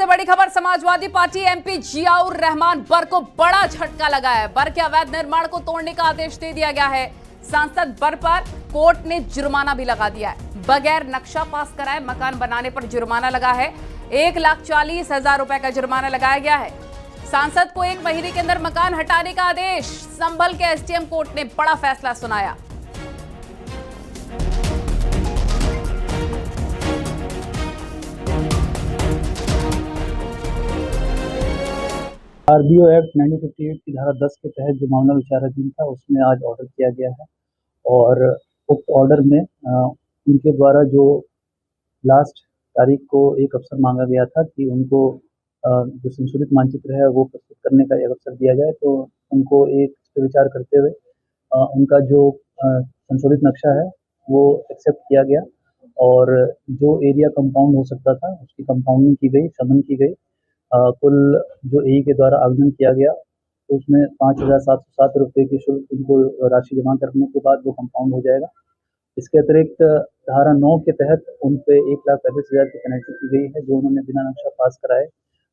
बड़ी खबर Samajwadi party MP Ziaur Rahman बर को बड़ा झटका लगा है। बर के अवैध निर्माण को तोड़ने का आदेश दे दिया गया है। सांसद बर पर कोर्ट ने जुर्माना भी लगा दिया है। बगैर नक्शा पास कराए मकान बनाने पर जुर्माना लगा है। 1,40,000 रुपए का जुर्माना लगाया गया है। सांसद को 1 महीने के अंदर मकान हटाने का आदेश। संभल के एसडीएम कोर्ट ने बड़ा फैसला सुनाया। आरबीओ एक्ट 1958 की धारा 10 के तहत जो मामला विचाराधीन था उसमें आज ऑर्डर किया गया है और उक्त ऑर्डर में उनके द्वारा जो लास्ट तारीख को एक अवसर मांगा गया था कि उनको जो संशोधित मानचित्र है वो प्रस्तुत करने का एक अवसर दिया जाए, तो उनको एक विचार करते हुए उनका जो संशोधित नक्शा है वो एक्सेप्ट किया गया और जो एरिया कंपाउंड हो सकता था उसकी कंपाउंडिंग की गई, शमन की गई। कुल जो एई के द्वारा आवेदन किया गया तो उसमें 5,707 रुपये की शुल्क उनको राशि जमा करने के बाद वो कंपाउंड हो जाएगा। इसके अतिरिक्त धारा 9 के तहत उन पे 1,35,000 की पेनल्टी की गई है, जो उन्होंने बिना नक्शा पास कराए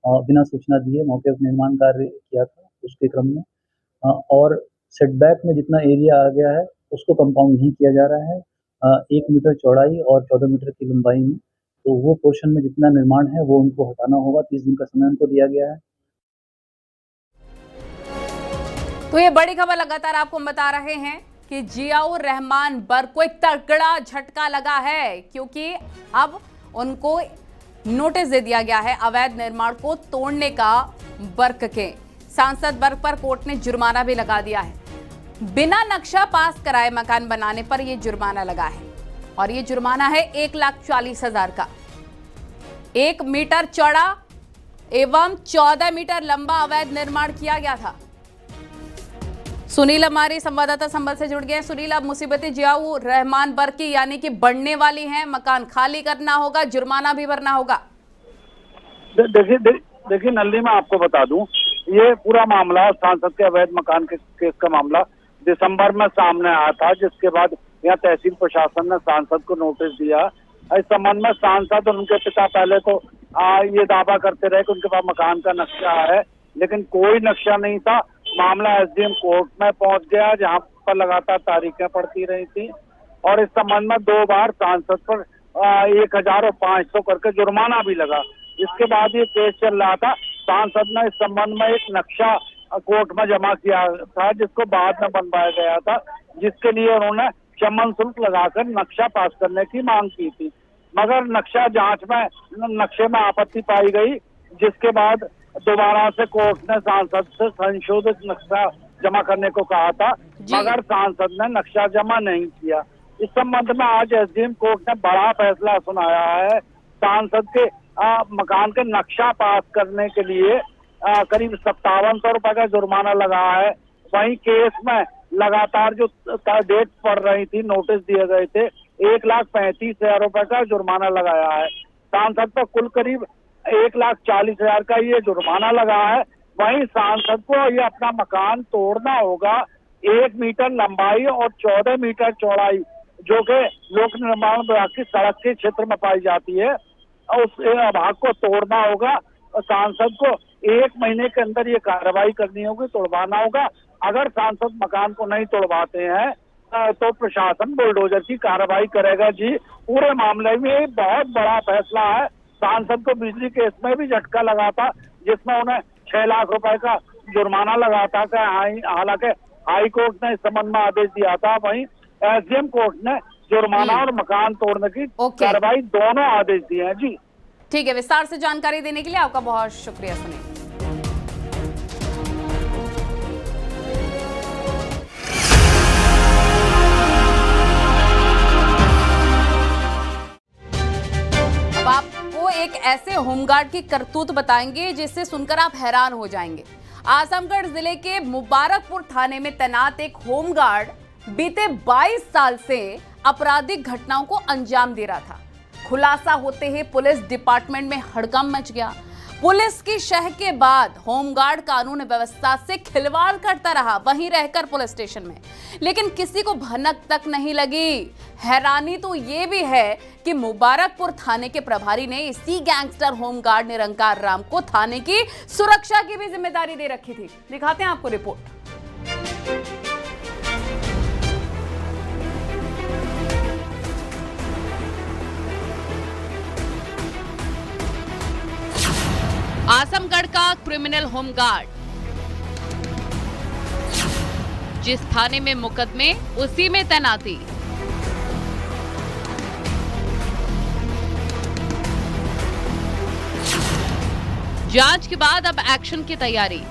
बिना सूचना दिए मौके पर निर्माण कार्य किया था उसके क्रम में। और सेटबैक में जितना एरिया आ गया है उसको कंपाउंड नहीं किया जा रहा है। 1 मीटर चौड़ाई और 14 मीटर की लंबाई में, तो वो पोर्शन में जितना निर्माण है वो उनको हटाना होगा। 30 दिन का समय उनको दिया गया है। तो ये बड़ी खबर लगातार आपको बता रहे हैं कि जियाउर रहमान बर को एक तगड़ा झटका लगा है, क्योंकि अब उनको नोटिस दे दिया गया है अवैध निर्माण को तोड़ने का। बर्क के सांसद बर्क पर कोर्ट ने जुर्माना भी लगा दिया है। बिना नक्शा पास कराए मकान बनाने पर यह जुर्माना लगा है और ये जुर्माना है 1,40,000 का। 1 मीटर चौड़ा एवं 14 मीटर लंबा अवैध निर्माण किया गया था। सुनील हमारे संवाददाता संभल से जुड़ गए हैं। सुनील, अब मुसीबतें जियाउर रहमान बर की यानी कि बढ़ने वाली हैं। मकान खाली करना होगा, जुर्माना भी भरना होगा। देखिए नल्ली, मैं आपको बता दूं, ये पूरा मामला सांसद के अवैध मकान के केस का मामला दिसंबर में सामने आया था, जिसके बाद यहाँ तहसील प्रशासन ने सांसद को नोटिस दिया। इस संबंध में सांसद और उनके पिता पहले तो ये दावा करते रहे कि उनके पास मकान का नक्शा है, लेकिन कोई नक्शा नहीं था। मामला एसडीएम कोर्ट में पहुंच गया, जहां पर लगातार तारीखें पड़ती रही थी और इस संबंध में 2 बार सांसद पर 1,500 करके जुर्माना भी लगा। इसके बाद ये केस चल रहा था। सांसद ने इस संबंध में एक नक्शा कोर्ट में जमा किया था, जिसको बाद में बनवाया गया था, जिसके लिए उन्होंने शमन शुल्क लगाकर नक्शा पास करने की मांग की थी। मगर नक्शा जांच में नक्शे में आपत्ति पाई गई, जिसके बाद दोबारा से कोर्ट ने सांसद से संशोधित नक्शा जमा करने को कहा था, मगर सांसद ने नक्शा जमा नहीं किया। इस संबंध में आज एसडीएम कोर्ट ने बड़ा फैसला सुनाया है। सांसद के मकान के नक्शा पास करने के लिए करीब 5700 रुपए का जुर्माना लगा है। वहीं केस में लगातार जो डेट पड़ रही थी, नोटिस दिए गए थे, 1,35,000 रुपए का जुर्माना लगाया है। सांसद पर कुल करीब 1,40,000 का ये जुर्माना लगा है। वहीं सांसद को ये अपना मकान तोड़ना होगा। 1 मीटर लंबाई और 14 मीटर चौड़ाई, जो कि लोक निर्माण विभाग की सड़क के क्षेत्र में पाई जाती है, उस भाग को तोड़ना होगा। सांसद को 1 महीने के अंदर ये कार्रवाई करनी होगी, तोड़वाना होगा। अगर सांसद मकान को नहीं तोड़वाते हैं तो प्रशासन बुलडोजर की कार्रवाई करेगा। जी, पूरे मामले में बहुत बड़ा फैसला है। सांसद को बिजली केस में भी झटका लगा था, जिसमें उन्हें 6 लाख रुपए का जुर्माना लगा था। हालांकि हाई कोर्ट ने इस संबंध में आदेश दिया था, वहीं एसडीएम कोर्ट ने जुर्माना और मकान तोड़ने की कार्रवाई दोनों आदेश दिए हैं। जी ठीक है, विस्तार से जानकारी देने के लिए आपका बहुत शुक्रिया सुनील। अब आपको एक ऐसे होमगार्ड की करतूत बताएंगे जिससे सुनकर आप हैरान हो जाएंगे। आजमगढ़ जिले के मुबारकपुर थाने में तैनात एक होमगार्ड बीते 22 साल से आपराधिक घटनाओं को अंजाम दे रहा था। खुलासा होते ही पुलिस डिपार्टमेंट में हड़कंप मच गया। पुलिस की शह के बाद होमगार्ड कानून व्यवस्था से खिलवाड़ करता रहा वहीं रहकर पुलिस स्टेशन में, लेकिन किसी को भनक तक नहीं लगी। हैरानी तो ये भी है कि मुबारकपुर थाने के प्रभारी ने इसी गैंगस्टर होमगार्ड निरंकार राम को थाने की सुरक्षा की भी जिम्मेदारी दे रखी थी। दिखाते हैं आपको रिपोर्ट। आजमगढ़ का क्रिमिनल होमगार्ड, जिस थाने में मुकदमे उसी में तैनाती। जांच के बाद अब एक्शन की तैयारी।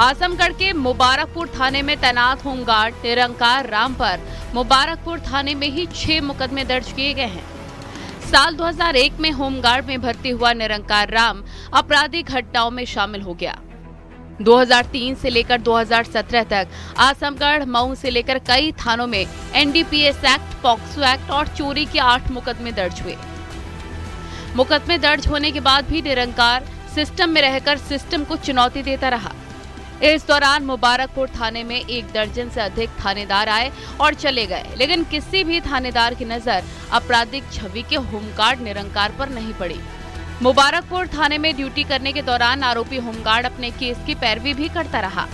आजमगढ़ के मुबारकपुर थाने में तैनात होमगार्ड निरंकार राम पर मुबारकपुर थाने में ही 6 मुकदमे दर्ज किए गए हैं। साल 2001 में होमगार्ड में भर्ती हुआ निरंकार राम आपराधिक घटनाओं में शामिल हो गया। 2003 से लेकर 2017 तक आजमगढ़, मऊ से लेकर कई थानों में एनडीपीएस एक्ट, पॉक्सो एक्ट और चोरी के 8 मुकदमे दर्ज हुए। मुकदमे दर्ज होने के बाद भी निरंकार सिस्टम में रहकर सिस्टम को चुनौती देता रहा। इस दौरान मुबारकपुर थाने में 1 दर्जन से अधिक थानेदार आए और चले गए, लेकिन किसी भी थानेदार की नजर आपराधिक छवि के होमगार्ड निरंकार पर नहीं पड़ी। मुबारकपुर थाने में ड्यूटी करने के दौरान आरोपी होमगार्ड अपने केस की पैरवी भी करता रहा।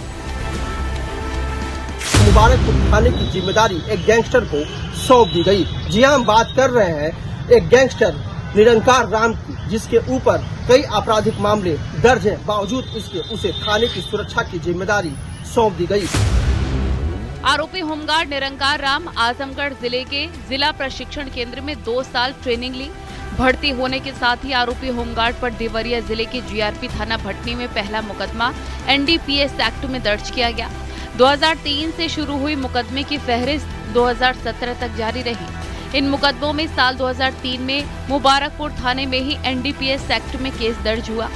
मुबारकपुर थाने की जिम्मेदारी एक गैंगस्टर को सौंप दी गई। जी हां, हम बात कर रहे हैं एक गैंगस्टर निरंकार राम की, जिसके ऊपर कई आपराधिक मामले दर्ज हैं, बावजूद उसके उसे थाने की सुरक्षा की जिम्मेदारी सौंप दी गई। आरोपी होमगार्ड निरंकार राम आजमगढ़ जिले के जिला प्रशिक्षण केंद्र में 2 साल ट्रेनिंग ली। भर्ती होने के साथ ही आरोपी होमगार्ड पर देवरिया जिले के जीआरपी थाना भटनी में पहला मुकदमा एनडीपीएस एक्ट में दर्ज किया गया। 2003 से शुरू हुई मुकदमे की फहरिस्त 2017 तक जारी रही। इन मुकदमों में साल 2003 में मुबारकपुर थाने में ही एनडीपीएस एक्ट में केस दर्ज हुआ।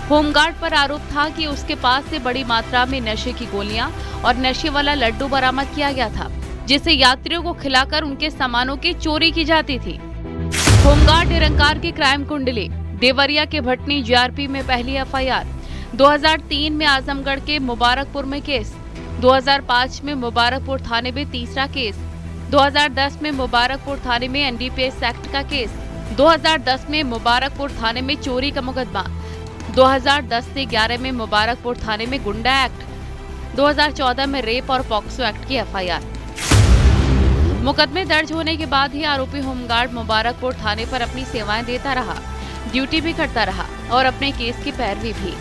होमगार्ड पर आरोप था कि उसके पास से बड़ी मात्रा में नशे की गोलियां और नशे वाला लड्डू बरामद किया गया था, जिसे यात्रियों को खिलाकर उनके सामानों की चोरी की जाती थी। होमगार्ड निरंकार की क्राइम कुंडली, देवरिया के भटनी जीआरपी में पहली एफआईआर, 2003 में आजमगढ़ के मुबारकपुर में केस, 2005 में मुबारकपुर थाने में तीसरा केस, 2010 में मुबारकपुर थाने में एनडीपीएस एक्ट का केस, 2010 में मुबारकपुर थाने में चोरी का मुकदमा, 2010 से 11 में मुबारकपुर थाने में गुंडा एक्ट, 2014 में रेप और पॉक्सो एक्ट की एफआईआर। मुकदमे दर्ज होने के बाद ही आरोपी होमगार्ड मुबारकपुर थाने पर अपनी सेवाएं देता रहा, ड्यूटी भी करता रहा और अपने केस की पैरवी भी।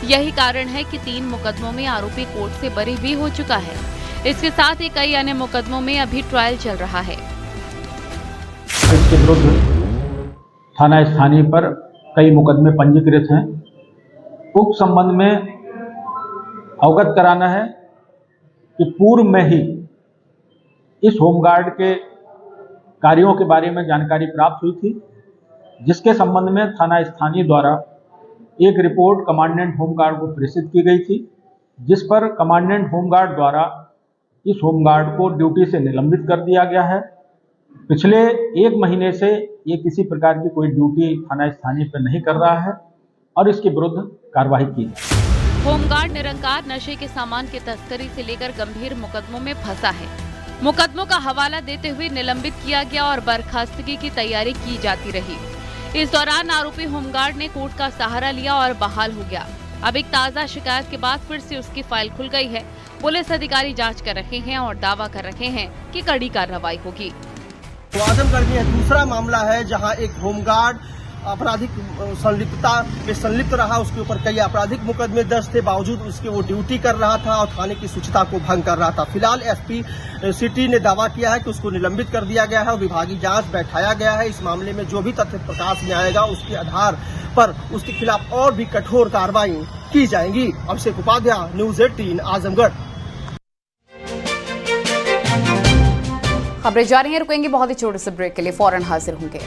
यही कारण है कि 3 मुकदमों में आरोपी कोर्ट से बरी भी हो चुका है। इसके साथ ही कई अन्य मुकदमों में अभी ट्रायल चल रहा है। इसके विरुद्ध थाना स्थानीय पर कई मुकदमे पंजीकृत हैं। उक्त संबंध में अवगत कराना है कि पूर्व में ही इस होमगार्ड के कार्यों के बारे में जानकारी प्राप्त हुई थी, जिसके संबंध में थाना स्थानीय द्वारा एक रिपोर्ट कमांडेंट होमगार्ड को प्रेषित की गई थी, जिस पर कमांडेंट होमगार्ड द्वारा इस होमगार्ड को ड्यूटी से निलंबित कर दिया गया है। पिछले 1 महीने से ये किसी प्रकार की कोई ड्यूटी थाना स्थानीय पर नहीं कर रहा है और इसके विरुद्ध कार्रवाई की है। होमगार्ड निरंकार नशे के सामान की तस्करी से लेकर गंभीर मुकदमों में फंसा है। मुकदमों का हवाला देते हुए निलंबित किया गया और बर्खास्तगी की तैयारी की जाती रही। इस दौरान आरोपी होमगार्ड ने कोर्ट का सहारा लिया और बहाल हो गया। अब एक ताजा शिकायत के बाद फिर से उसकी फाइल खुल गई है। पुलिस अधिकारी जांच कर रहे हैं और दावा कर रहे हैं कि कड़ी कार्रवाई होगी। तो आजमगढ़ में दूसरा मामला है जहां एक होमगार्ड आपराधिक संलिप्तता में संलिप्त रहा। उसके ऊपर कई आपराधिक मुकदमे दर्ज थे, बावजूद उसके वो ड्यूटी कर रहा था और थाने की शुचिता को भंग कर रहा था। फिलहाल एसपी सिटी ने दावा किया है कि उसको निलंबित कर दिया गया है और विभागीय जांच बैठाया गया है। इस मामले में जो भी तथ्य प्रकाश में आएगा उसके आधार पर उसके खिलाफ और भी कठोर कार्रवाई की जाएंगी। अभिषेक उपाध्याय, न्यूज 18 आजमगढ़। खबरें जारी हैं, रुकेंगे बहुत ही छोटे से ब्रेक के लिए, फौरन हाजिर होंगे।